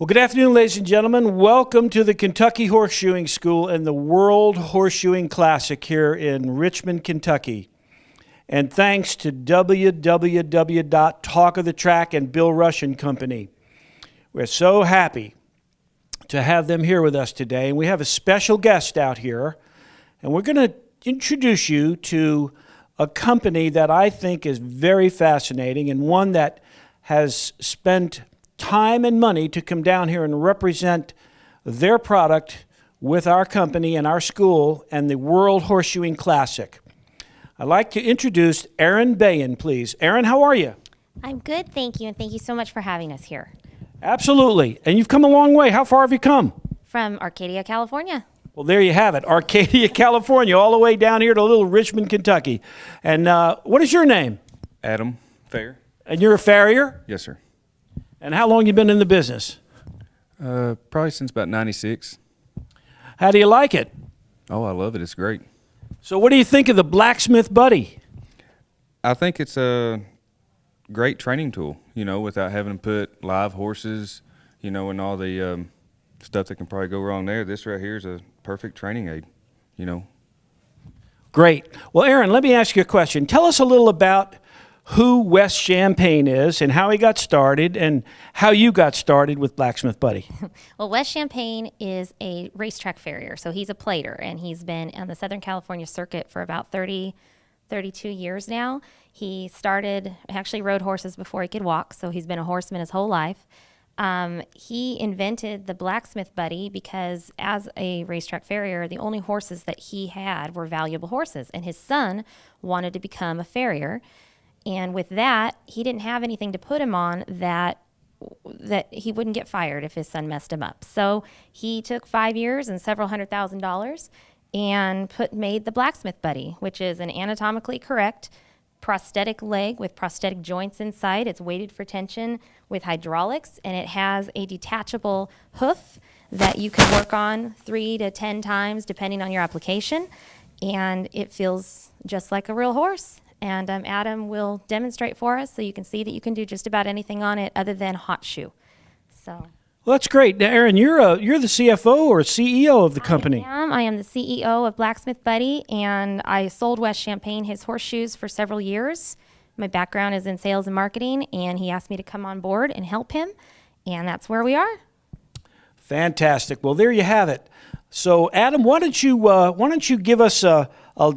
Well, good afternoon, ladies and gentlemen. Welcome to the Kentucky Horseshoeing School and the World Horseshoeing Classic here in Richmond, Kentucky. And thanks to www.Talk of the Track and Bill Rush and Company. We're so happy to have them here with us today. And we have a special guest out here. And we're going to introduce you to a company that I think is very fascinating and one that has spent time and money to come down here and represent their product with our company and our school and the World Horseshoeing Classic. I'd like to introduce Erin Bayan, please. Erin, how are you? I'm good, thank you, and thank you so much for having us here. Absolutely. And you've come a long way. How far have you come? From Arcadia, California. Well, there you have it. Arcadia, California, all the way down here to little Richmond, Kentucky. And what is your name? Adam Fair. And you're a farrier? Yes, sir. And how long you been in the business? Probably since about 96. How do you like it? Oh, I love it. It's great. So what do you think of the Blacksmith Buddy? I think it's a great training tool, without having to put live horses, and all the stuff that can probably go wrong there. This right here is a perfect training aid, Great. Well, Erin, let me ask you a question. Tell us a little about who Wes Champagne is and how he got started and how you got started with Blacksmith Buddy. Well, Wes Champagne is a racetrack farrier, so he's a plater, and he's been on the Southern California circuit for about 32 years now. He actually rode horses before he could walk, so he's been a horseman his whole life. He invented the Blacksmith Buddy because as a racetrack farrier, the only horses that he had were valuable horses, and his son wanted to become a farrier. And with that, he didn't have anything to put him on that he wouldn't get fired if his son messed him up. So he took 5 years and several $100,000 and made the Blacksmith Buddy, which is an anatomically correct prosthetic leg with prosthetic joints inside. It's weighted for tension with hydraulics, and it has a detachable hoof that you can work on 3 to 10 times depending on your application, and it feels just like a real horse. And Adam will demonstrate for us so you can see that you can do just about anything on it other than hot shoe. So. Well, that's great. Now, Erin, you're the CFO or CEO of the company. I am the CEO of Blacksmith Buddy, and I sold Wes Champagne his horseshoes for several years. My background is in sales and marketing, and he asked me to come on board and help him, and that's where we are. Fantastic. Well, there you have it. So, Adam, why don't you give us a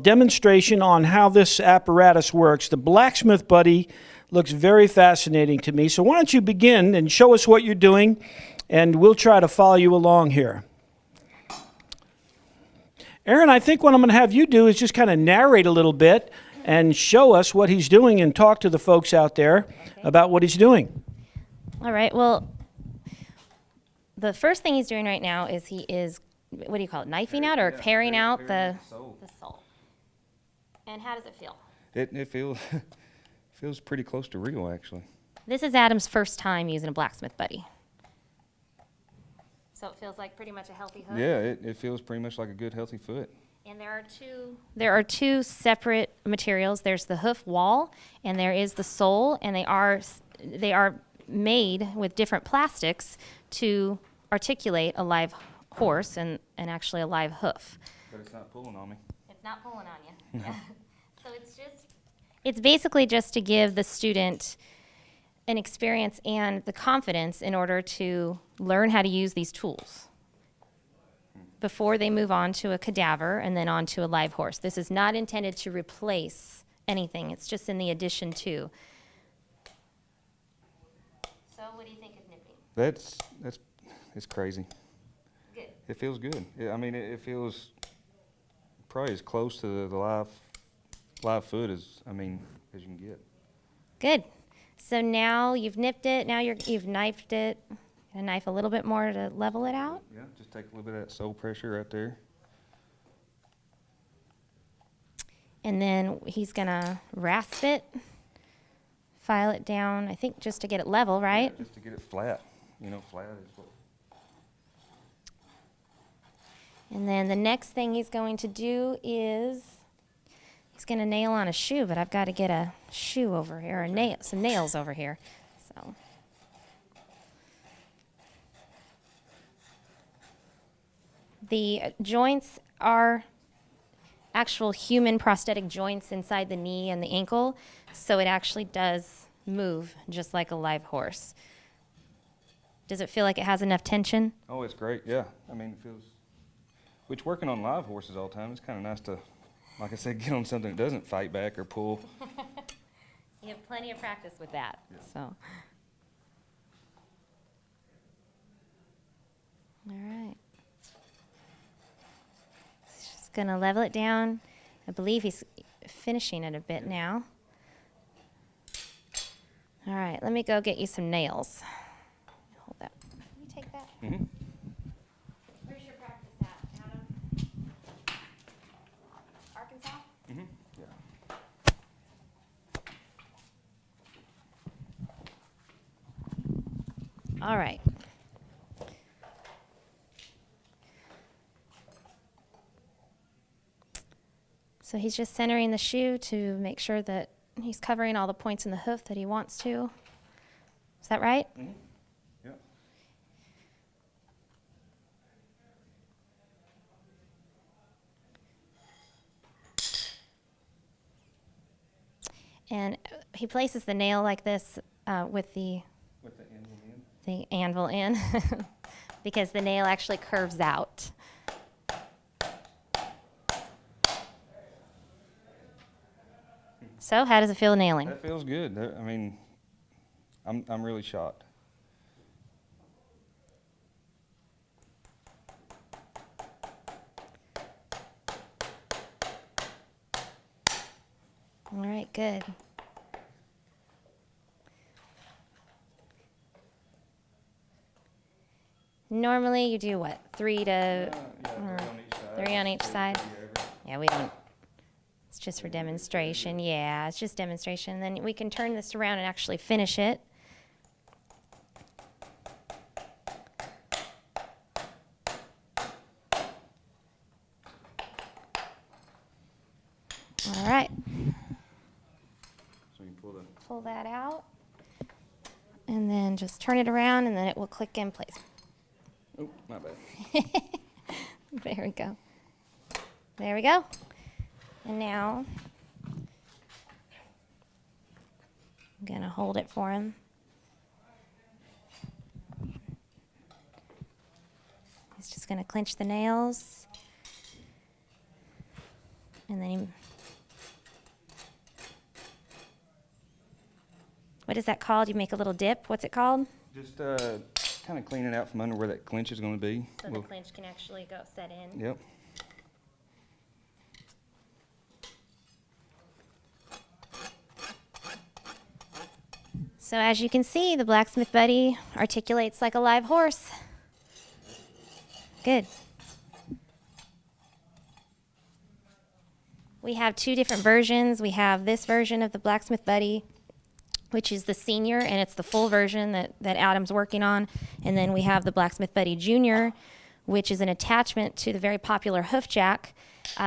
demonstration on how this apparatus works? The Blacksmith Buddy looks very fascinating to me. So why don't you begin and show us what you're doing, and we'll try to follow you along here. Erin, I think what I'm going to have you do is just kind of narrate a little bit and show us what he's doing and talk to the folks out there about what he's doing. All right. Well, the first thing he's doing right now is what do you call it, knifing out or paring out the sole. And how does it feel? It feels pretty close to real, actually. This is Adam's first time using a Blacksmith Buddy. So it feels like pretty much a healthy hoof? Yeah, it feels pretty much like a good, healthy foot. And there are two separate materials. There's the hoof wall, and there is the sole, and they are made with different plastics to articulate a live horse and actually a live hoof. But it's not pulling on me. It's not pulling on you. Yeah. So it's basically just to give the student an experience and the confidence in order to learn how to use these tools before they move on to a cadaver and then on to a live horse. This is not intended to replace anything. It's just in the addition to. So what do you think of nipping? It's crazy. Good. It feels good. It feels probably as close to the live foot as you can get. Good. So now you've nipped it. Now you've knifed it. Gonna knife a little bit more to level it out. Yeah, just take a little bit of that sole pressure right there. And then he's gonna rasp it, file it down. I think just to get it level, right? Yeah, just to get it flat. Flat is what. And then the next thing he's going to do is he's going to nail on a shoe, but I've got to get a shoe over here, some nails over here. So The joints are actual human prosthetic joints inside the knee and the ankle, so it actually does move just like a live horse. Does it feel like it has enough tension? Oh, it's great. Yeah. I mean, it feels. Which working on live horses all the time, it's kind of nice to, like I said, get on something that doesn't fight back or pull. You have plenty of practice with that. Yeah. So. All right. Just going to level it down. I believe he's finishing it a bit now. All right, let me go get you some nails. Hold that. Can you take that? Mm-hmm. Where's your practice at, Adam? Arkansas? Mm-hmm. Yeah. All right. So he's just centering the shoe to make sure that he's covering all the points in the hoof that he wants to. Is that right? Mm-hmm. Yeah. And he places the nail like this with the anvil in because the nail actually curves out. So how does it feel nailing? That feels good. I mean, I'm really shocked. All right, good. Normally you do what? Three on each side. Yeah, we don't. It's just for demonstration. Yeah, it's just demonstration. Then we can turn this around and actually finish it. All right. So you can Pull that out. And then just turn it around and then it will click in place. Oh, my bad. There we go. There we go. And now I'm going to hold it for him. He's just going to clench the nails. And then what is that called? You make a little dip. What's it called? Just kind of clean it out from under where that clinch is going to be. So the clinch can actually go set in. Yep. So as you can see, the Blacksmith Buddy articulates like a live horse. Good. We have two different versions. We have this version of the Blacksmith Buddy, which is the senior, and it's the full version that Adam's working on. And then we have the Blacksmith Buddy Junior, which is an attachment to the very popular hoof jack.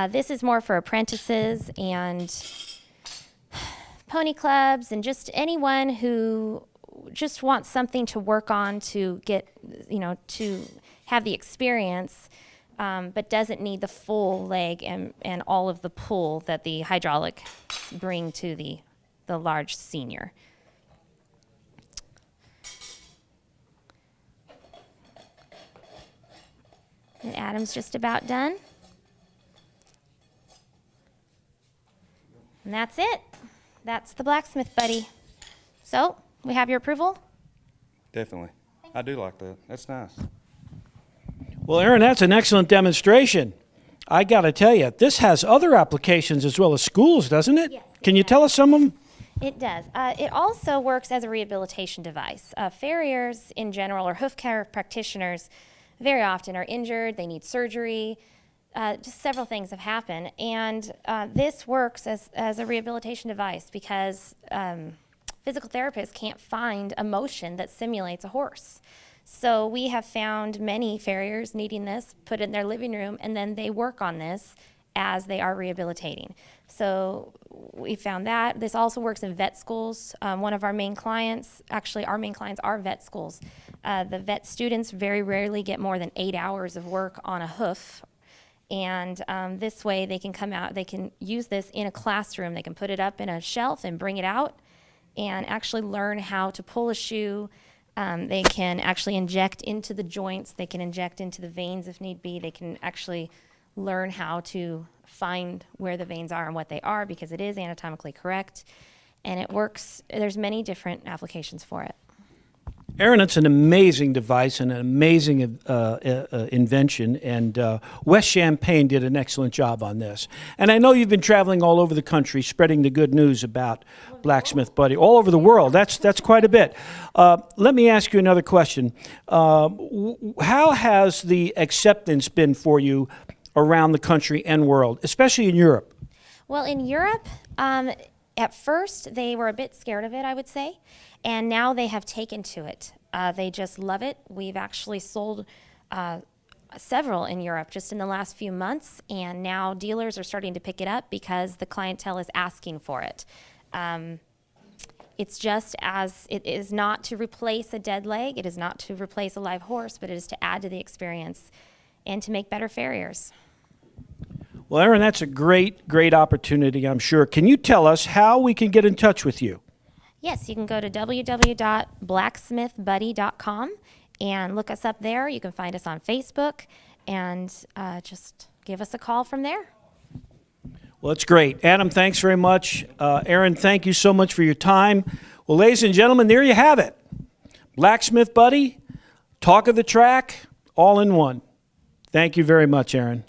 This is more for apprentices and pony clubs and just anyone who just wants something to work on to get, to have the experience, but doesn't need the full leg and all of the pull that the hydraulic bring to the large senior. And Adam's just about done. And that's it. That's the Blacksmith Buddy. So, we have your approval? Definitely. I do like that. That's nice. Well, Erin, that's an excellent demonstration. I got to tell you, this has other applications as well as schools, doesn't it? Yes, Can you it tell us some of them? It does. It also works as a rehabilitation device. Farriers in general, or hoof care practitioners, very often are injured, they need surgery, just several things have happened. And this works as a rehabilitation device because physical therapists can't find a motion that simulates a horse. So we have found many farriers needing this, put it in their living room, and then they work on this as they are rehabilitating. So we found that. This also works in vet schools. One of our main clients, actually our main clients are vet schools. The vet students very rarely get more than 8 hours of work on a hoof. And this way they can come out, they can use this in a classroom. They can put it up in a shelf and bring it out and actually learn how to pull a shoe. They can actually inject into the joints. They can inject into the veins if need be. They can actually learn how to find where the veins are and what they are, because it is anatomically correct. And it works. There's many different applications for it. Erin, it's an amazing device and an amazing invention, and West Champaign did an excellent job on this. And I know you've been traveling all over the country spreading the good news about Blacksmith Buddy, all over the world. That's quite a bit. Let me ask you another question. How has the acceptance been for you around the country and world, especially in Europe? Well, in Europe, at first they were a bit scared of it, I would say, and now they have taken to it. They just love it. We've actually sold several in Europe just in the last few months, and now dealers are starting to pick it up because the clientele is asking for it. It's just as it is not to replace a dead leg, it is not to replace a live horse, but it is to add to the experience and to make better farriers. Well, Erin, that's a great opportunity, I'm sure. Can you tell us how we can get in touch with you? Yes, you can go to www.blacksmithbuddy.com and look us up there. You can find us on Facebook and just give us a call from there. Well, it's great. Adam, thanks very much. Erin, thank you so much for your time. Well, ladies and gentlemen, there you have it. Blacksmith Buddy, talk of the track, all in one. Thank you very much, Erin.